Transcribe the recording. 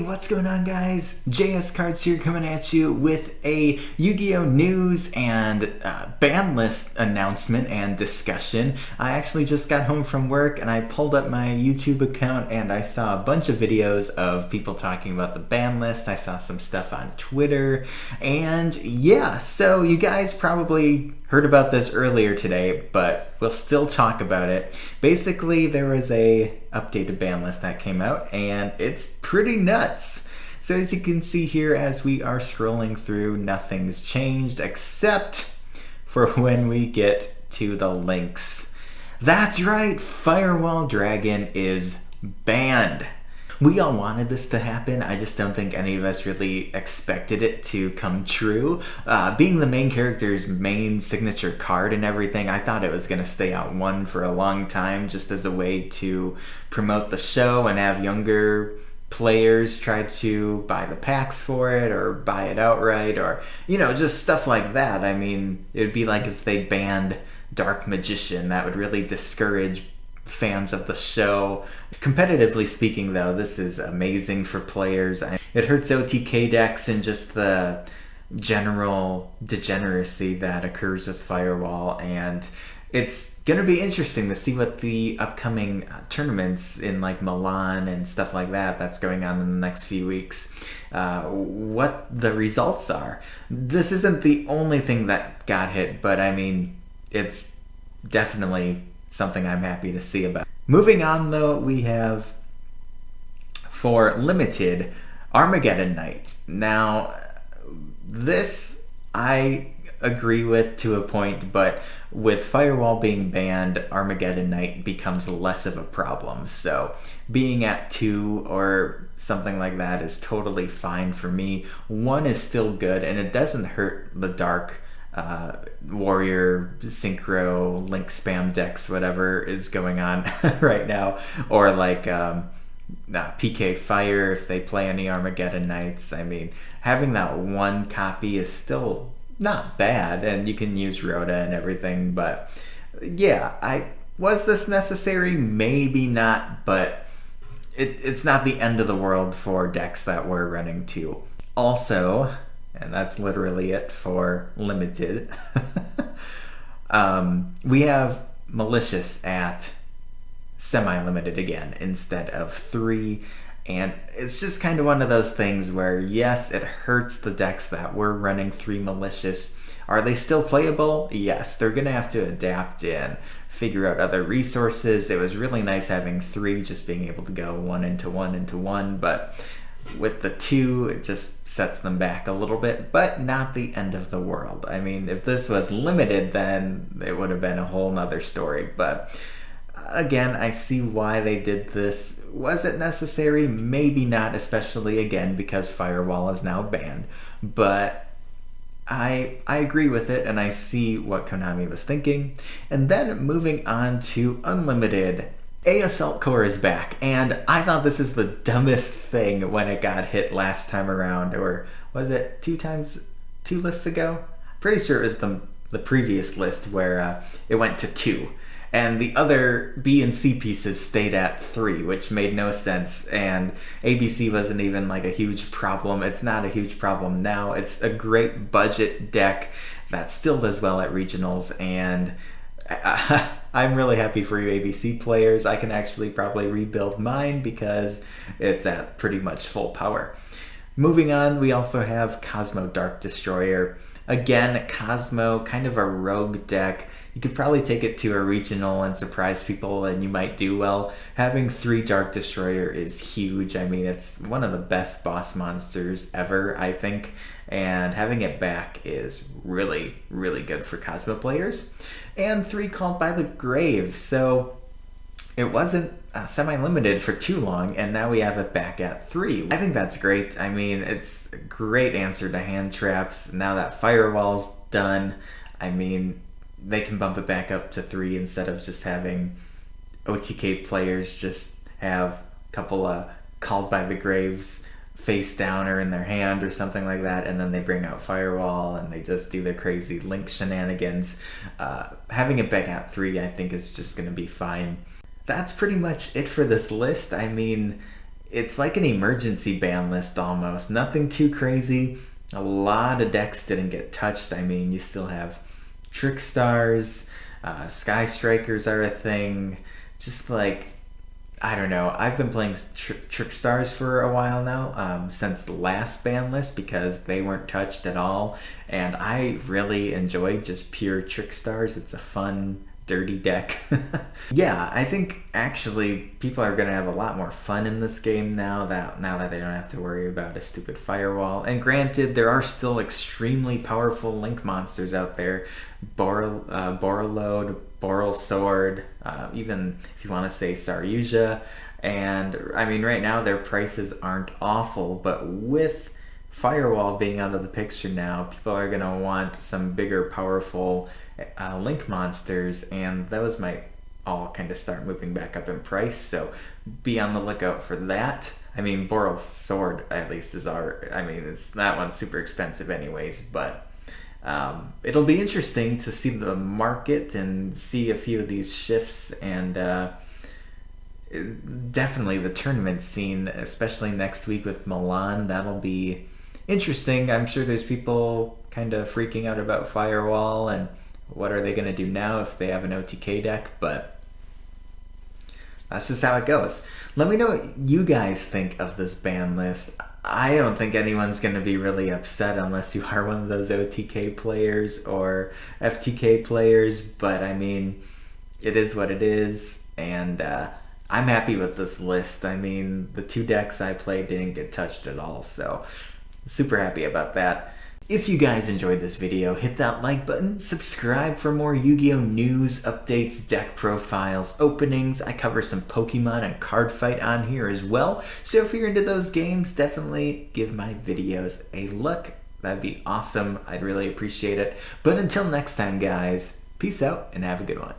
What's going on, guys? JS Cards here, coming at you with a Yu-Gi-Oh news and Banlist announcement and discussion. I actually just got home from work and I pulled up my YouTube account and I saw a bunch of videos of people talking about the Banlist. I saw some stuff on Twitter, and yeah, so you guys probably heard about this earlier today, but we'll still talk about it. Basically, there was a updated Banlist that came out, and it's pretty nuts. So as you can see here, as we are scrolling through, nothing's changed except for when we get to the links. That's right, Firewall Dragon is banned. We all wanted this to happen. I just don't think any of us really expected it to come true. Being the main character's main signature card and everything, I thought it was going to stay out one for a long time, just as a way to promote the show and have younger players try to buy the packs for it or buy it outright, or, you know, just stuff like that. I mean, it would be like if they banned Dark Magician. That would really discourage fans of the show. Competitively speaking, though, this is amazing for players. It hurts OTK decks and just the general degeneracy that occurs with Firewall, and it's going to be interesting to see what the upcoming tournaments in like Milan and stuff like that that's going on in the next few weeks, what the results are. This isn't the only thing that got hit, but I mean, it's definitely something I'm happy to see about. Moving on, though, we have, for limited, Armageddon Knight. Now, this I agree with to a point, but with Firewall being banned, Armageddon Knight becomes less of a problem. So being at 2 or something like that is totally fine for me. 1 is still good, and it doesn't hurt the Dark Warrior, Synchro, Link spam decks, whatever is going on right now, or like PK Fire if they play any Armageddon Knights. I mean, having that 1 copy is still not bad, and you can use Rhoda and everything, but yeah, was this necessary? Maybe not, but it's not the end of the world for decks that we're running 2. Also, and that's literally it for limited, we have Malicious at semi-limited again instead of 3, and it's just kind of one of those things where, yes, it hurts the decks that we're running 3 Malicious. Are they still playable? Yes, they're gonna have to adapt and figure out other resources. It was really nice having 3 just being able to go 1 into 1 into 1, but with the 2, it just sets them back a little bit, but not the end of the world. I mean, if this was limited, then it would have been a whole nother story. But again, I see why they did this. Was it necessary? Maybe not, especially again because Firewall is now banned. But I agree with it, and I see what Konami was thinking. And then moving on to Unlimited. Assault Core is back, and I thought this was the dumbest thing when it got hit last time around, or was it 2 lists ago? Pretty sure it was the previous list where it went to 2, and the other B and C pieces stayed at 3, which made no sense, and ABC wasn't even like a huge problem. It's not a huge problem now. It's a great budget deck that still does well at regionals, and I'm really happy for you ABC players. I can actually probably rebuild mine because it's at pretty much full power. Moving on, we also have Cosmo Dark Destroyer. Again, Cosmo, kind of a rogue deck. You could probably take it to a regional and surprise people, and you might do well. Having 3 Dark Destroyer is huge. I mean, it's one of the best boss monsters ever, I think, and having it back is really, really good for Cosmo players. And 3 Called by the Grave, so it wasn't semi-limited for too long, and now we have it back at 3. I think that's great. I mean, it's a great answer to hand traps. Now that Firewall's done, I mean, they can bump it back up to 3 instead of just having OTK players just have a couple of Called by the Graves face down or in their hand or something like that, and then they bring out Firewall and they just do their crazy Link shenanigans. Having it back at 3, I think, is just going to be fine. That's pretty much it for this list. I mean, it's like an emergency ban list almost. Nothing too crazy. A lot of decks didn't get touched. I mean, you still have Trick Stars, Sky Strikers are a thing. Just like, I don't know. I've been playing Trick Stars for a while now, since the last ban list, because they weren't touched at all. And I really enjoyed just pure Trick Stars. It's a fun, dirty deck. Yeah, I think actually people are going to have a lot more fun in this game now that they don't have to worry about a stupid firewall. And granted, there are still extremely powerful link monsters out there. Borreload, Boral Sword, even if you want to say Saryuja. And I mean, right now their prices aren't awful, but with Firewall being out of the picture now, people are going to want some bigger, powerful link monsters, and those might all kind of start moving back up in price, so be on the lookout for that. I mean, Boral Sword at least is it's that one's super expensive anyways, but it'll be interesting to see the market and see a few of these shifts, and definitely the tournament scene, especially next week with Milan. That'll be interesting. I'm sure there's people kind of freaking out about Firewall and what are they going to do now if they have an OTK deck, but that's just how it goes. Let me know what you guys think of this ban list. I don't think anyone's going to be really upset unless you are one of those OTK players or FTK players, but I mean, it is what it is, and I'm happy with this list. I mean, the 2 decks I played didn't get touched at all, so super happy about that. If you guys enjoyed this video, hit that like button, subscribe for more Yu-Gi-Oh! News, updates, deck profiles, openings. I cover some Pokemon and card fight on here as well, so if you're into those games, definitely give my videos a look. That'd be awesome. I'd really appreciate it. But until next time, guys, peace out and have a good one.